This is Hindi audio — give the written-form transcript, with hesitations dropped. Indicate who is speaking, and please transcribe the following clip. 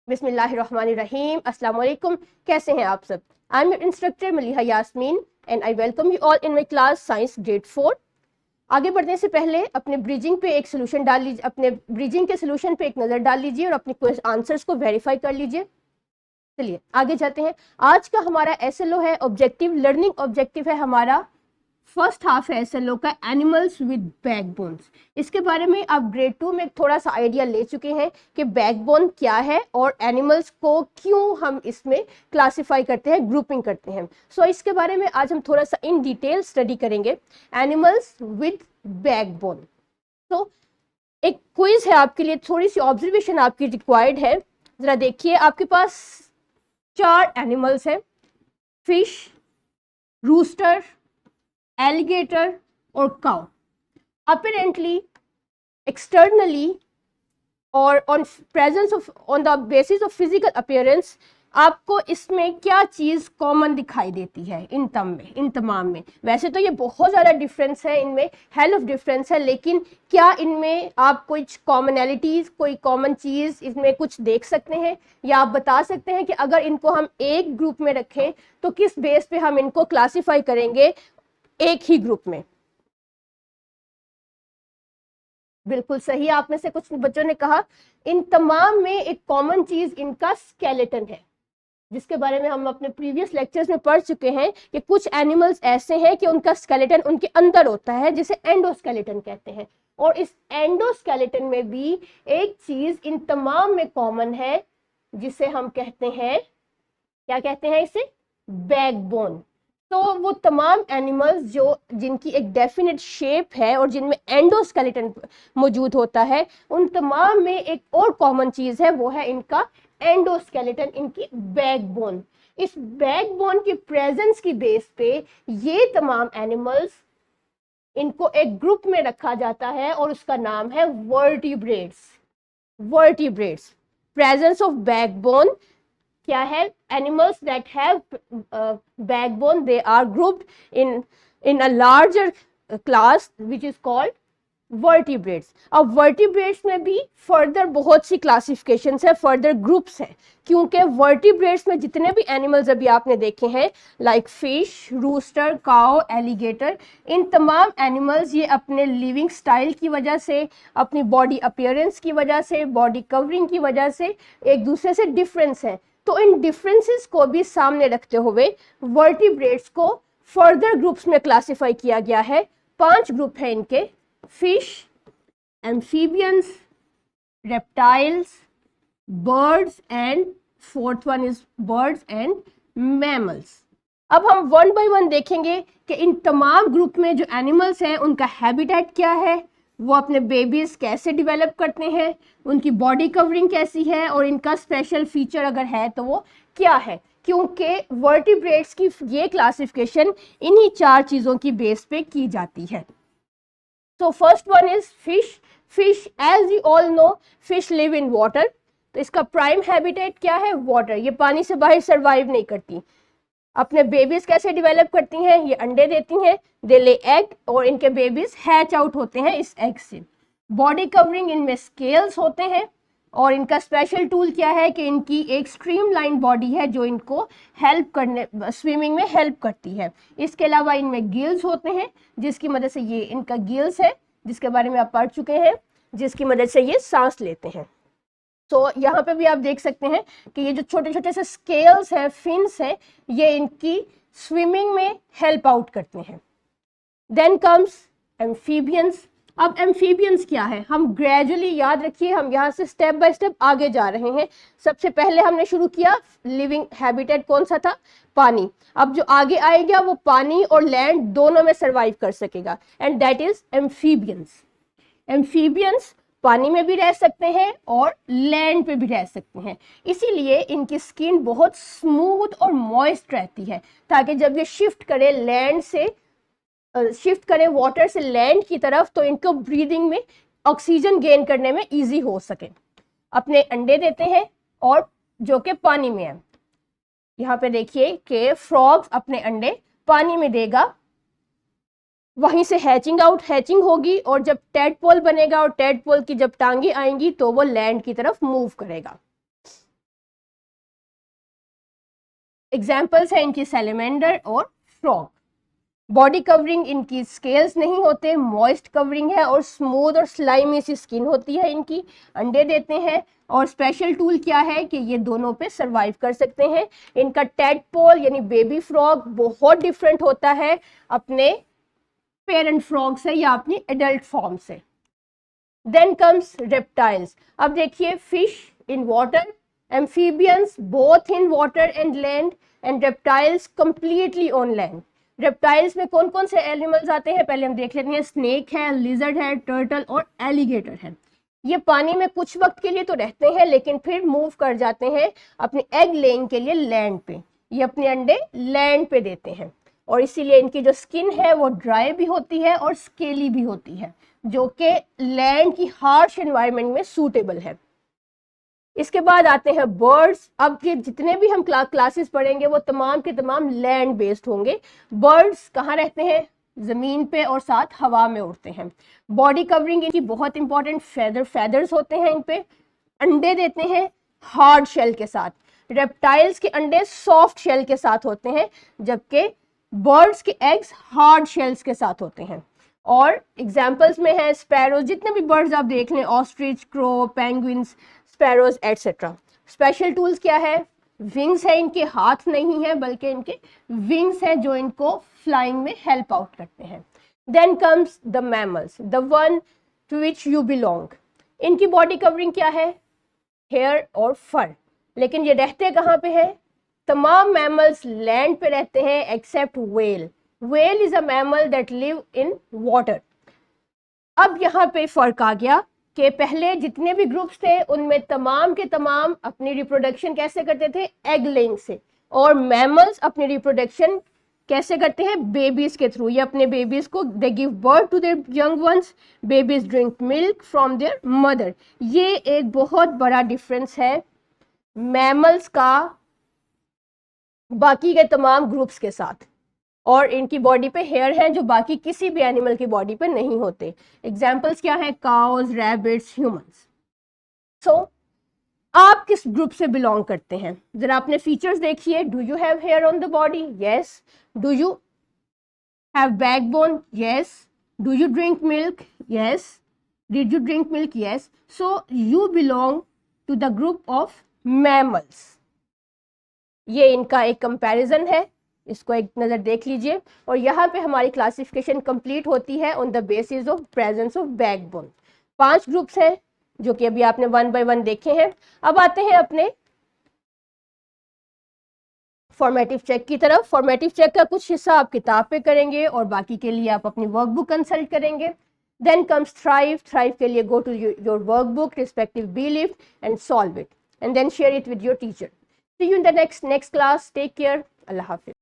Speaker 1: बिस्मिल्लाहिर्रहमानिर्रहीम। अस्सलाम वालेकुम। कैसे हैं आप सब? I am instructor Maliha Yasmeen and I welcome you all in my class science grade 4। आगे बढ़ने से पहले अपने ब्रिजिंग पे एक सोल्यूशन डाल लीजिए, अपने ब्रिजिंग के सोल्यूशन पे एक नज़र डाल लीजिए और अपने आंसर्स को वेरीफाई कर लीजिए। चलिए आगे चलते हैं। आज का हमारा एसएलओ है ऑब्जेक्टिव लर्निंग। ऑब्जेक्टिव है हमारा फर्स्ट हाफ है एसएलओ का एनिमल्स विद बैकबोन्स। इसके बारे में आप ग्रेड 2 में थोड़ा सा आइडिया ले चुके हैं कि बैकबोन क्या है और एनिमल्स को क्यों हम इसमें क्लासिफाई करते हैं, ग्रुपिंग करते हैं। सो इसके बारे में आज हम थोड़ा सा इन डिटेल स्टडी करेंगे एनिमल्स विद बैकबोन। तो एक क्विज है आपके लिए, थोड़ी सी ऑब्जर्वेशन आपकी रिक्वायर्ड है। जरा देखिए, आपके पास 4 एनिमल्स हैं, फिश, रूस्टर, एलिगेटर और काउ। अपेरेंटली, एक्सटर्नली और on the basis of physical appearance आपको इसमें क्या चीज कॉमन दिखाई देती है इन तमाम में? वैसे तो ये बहुत ज्यादा डिफरेंस है, इनमें हेल ऑफ डिफरेंस है, लेकिन क्या इनमें आप कुछ कॉमनैलिटीज, कोई कॉमन चीज इसमें कुछ देख सकते हैं, या आप बता सकते हैं कि अगर इनको हम एक ग्रुप में रखें तो किस बेस पे हम इनको क्लासिफाई करेंगे एक ही ग्रुप में? बिल्कुल सही, आप में से कुछ बच्चों ने कहा इन तमाम में एक कॉमन चीज इनका स्केलेटन है, जिसके बारे में हम अपने प्रीवियस लेक्चर्स में पढ़ चुके हैं कि कुछ एनिमल्स ऐसे हैं कि उनका स्केलेटन उनके अंदर होता है, जिसे एंडोस्केलेटन कहते हैं। और इस एंडोस्केलेटन में भी एक चीज इन तमाम में कॉमन है, जिसे हम कहते हैं, क्या कहते हैं इसे? बैकबोन। तो वो तमाम एनिमल्स जिनकी एक डेफिनेट शेप है और जिनमें एंडोस्केलेटन मौजूद होता है, उन तमाम में एक और कॉमन चीज है, वो है इनका एंडोस्केलेटन, इनकी बैकबोन। इस बैकबोन की प्रेजेंस की बेस पे ये तमाम एनिमल्स, इनको एक ग्रुप में रखा जाता है और उसका नाम है vertebrates. Vertebrates, presence of backbone क्या है? Animals that have backbone, they are grouped in a larger class which is called vertebrates. अब वर्टिब्रेट्स में भी फर्दर बहुत सी क्लासिफिकेशंस है, फर्दर ग्रुप्स हैं, क्योंकि वर्टिब्रेट्स में जितने भी एनिमल्स अभी आपने देखे हैं, like fish, rooster, cow, alligator, इन तमाम एनिमल्स ये अपने लिविंग स्टाइल की वजह से, अपनी बॉडी अपीयरेंस की वजह से, बॉडी कवरिंग की वजह से एक दूसरे से डिफरेंस है। तो इन डिफरेंसेस को भी सामने रखते हुए वर्टिब्रेट्स को फर्दर ग्रुप्स में क्लासिफाई किया गया है। 5 ग्रुप है इनके: fish, amphibians, reptiles, birds and fourth one is birds and mammals. अब हम वन बाय वन देखेंगे कि इन तमाम ग्रुप में जो एनिमल्स हैं उनका हैबिटेट क्या है, वो अपने बेबीज कैसे डेवलप करते हैं, उनकी बॉडी कवरिंग कैसी है, और इनका स्पेशल फीचर अगर है तो वो क्या है, क्योंकि वर्टिब्रेट्स की ये क्लासिफिकेशन इन्हीं 4 चीजों की बेस पे की जाती है। So first one is fish. Fish, as you all know, fish live in water. तो इसका प्राइम हैबिटेट क्या है? वाटर। ये पानी से बाहर सरवाइव नहीं करती। अपने बेबीज कैसे डेवलप करती हैं? ये अंडे देती हैं, दे ले एग, और इनके बेबीज हैच आउट होते हैं इस एग से। बॉडी कवरिंग इनमें स्केल्स होते हैं, और इनका स्पेशल टूल क्या है कि इनकी एक स्ट्रीमलाइन बॉडी है जो इनको हेल्प करने, स्विमिंग में हेल्प करती है। इसके अलावा इनमें गिल्स होते हैं, जिसकी मदद से, ये इनका गिल्स है जिसके बारे में आप पढ़ चुके हैं, जिसकी मदद से ये सांस लेते हैं। तो यहाँ पे भी आप देख सकते हैं कि ये जो छोटे छोटे से स्केल्स है, फिन्स है, ये इनकी स्विमिंग में हेल्प आउट करते हैं। Then comes amphibians. अब एम्फीबियंस क्या है? हम ग्रेजुअली, याद रखिए, हम यहाँ से स्टेप बाय स्टेप आगे जा रहे हैं। सबसे पहले हमने शुरू किया, लिविंग हैबिटेट कौन सा था? पानी। अब जो आगे आएगा वो पानी और लैंड दोनों में सरवाइव कर सकेगा, and that is amphibians. Amphibians पानी में भी रह सकते हैं और लैंड पे भी रह सकते हैं, इसीलिए इनकी स्किन बहुत स्मूथ और मॉइस्ट रहती है, ताकि जब ये शिफ्ट करे लैंड से, शिफ्ट करें वाटर से लैंड की तरफ, तो इनको ब्रीदिंग में, ऑक्सीजन गेन करने में इजी हो सके। अपने अंडे देते हैं, और जो कि पानी में है। यहाँ पे देखिए कि फ्रॉग्स अपने अंडे पानी में देगा, वहीं से हैचिंग होगी, और जब टेडपोल बनेगा और टेडपोल की जब टांगे आएंगी तो वो लैंड की तरफ मूव करेगा। एग्जाम्पल्स हैं इनकी सैलेमेंडर और फ्रॉग। बॉडी कवरिंग इनकी स्केल्स नहीं होते, मॉइस्ट कवरिंग है और स्मूथ और स्लाइमी सी स्किन होती है इनकी। अंडे देते हैं और स्पेशल टूल क्या है कि ये दोनों पे सरवाइव कर सकते हैं। इनका टैडपोल यानी बेबी फ्रॉग बहुत डिफरेंट होता है अपने पेरेंट फ्रॉग से या अपनी एडल्ट फॉर्म से। Then comes reptiles. अब देखिए, fish in water, amphibians both in water and land, and reptiles completely on land. Reptiles में कौन कौन से एनिमल्स आते हैं पहले हम देख लेते हैं। स्नेक है, लिजर्ड है, टर्टल और एलिगेटर है। ये पानी में कुछ वक्त के लिए तो रहते हैं लेकिन फिर मूव कर जाते हैं अपने एग लेइंग के लिए लैंड पे। ये अपने अंडे लैंड पे देते हैं और इसीलिए इनकी जो स्किन है वो ड्राई भी होती है और स्केली भी होती है, जो कि लैंड की हार्श एनवायरनमेंट में सूटेबल है। इसके बाद आते हैं बर्ड्स। अब ये जितने भी हम क्लासेस पढ़ेंगे वो तमाम के तमाम लैंड बेस्ड होंगे। बर्ड्स कहाँ रहते हैं? जमीन पे और साथ हवा में उड़ते हैं। बॉडी कवरिंग इनकी बहुत इंपॉर्टेंट, फेदर्स होते हैं इन पे। अंडे देते हैं हार्ड शेल के साथ। रेप्टाइल्स के अंडे सॉफ्ट शेल के साथ होते हैं जबकि बर्ड्स के एग्स हार्ड शेल्स के साथ होते हैं। और एग्जाम्पल्स में है स्पैरोज, जितने भी बर्ड्स आप देख लें, ostrich, crow, penguins, sparrows etcetera. Special tools क्या है? विंग्स है इनके, हाथ नहीं है बल्कि इनके विंग्स है जो इनको फ्लाइंग में हेल्प आउट करते हैं। Then comes the mammals, the one to which you belong. इनकी बॉडी कवरिंग क्या है? हेयर और फर। लेकिन ये रहते कहाँ पे है? तमाम मैमल्स लैंड पे रहते हैं except whale. Whale is a mammal that live in water. अब यहाँ पे फर्क आ गया कि पहले जितने भी ग्रुप्स थे उनमें तमाम के तमाम अपनी रिप्रोडक्शन कैसे करते थे? एग लेइंग से। और मैमल्स अपनी रिप्रोडक्शन कैसे करते हैं? बेबीज के थ्रू। ये अपने बेबीज को they give birth to their young ones, babies drink milk from their mother. ये एक बहुत बड़ा डिफरेंस है मैमल्स का बाकी के तमाम ग्रुप्स के साथ। और इनकी बॉडी पे हेयर है जो बाकी किसी भी एनिमल की बॉडी पे नहीं होते। एग्जाम्पल्स क्या है? Cause, rabbits, humans. सो आप किस ग्रुप से बिलोंग करते हैं? जरा अपने फीचर्स देखिए। Do you have hair on the body? Yes. Do you have backbone? Yes. Do you drink milk? Yes. Did you drink milk? Yes. So you belong to the group of mammals. ये इनका एक कंपैरिजन है, इसको एक नज़र देख लीजिए। और यहाँ पे हमारी क्लासिफिकेशन कंप्लीट होती है on the basis of presence of backbone. 5 groups हैं जो कि अभी आपने 1 बाय 1 देखे हैं। अब आते हैं अपने फॉर्मेटिव चेक की तरफ। फॉर्मेटिव चेक का कुछ हिस्सा आप किताब पे करेंगे और बाकी के लिए आप अपनी वर्कबुक कंसल्ट करेंगे। Then comes thrive. थ्राइव के लिए go to your workbook respective be lift and solve it and then share it with your teacher. See you in the next class. Take care. Allah Hafiz.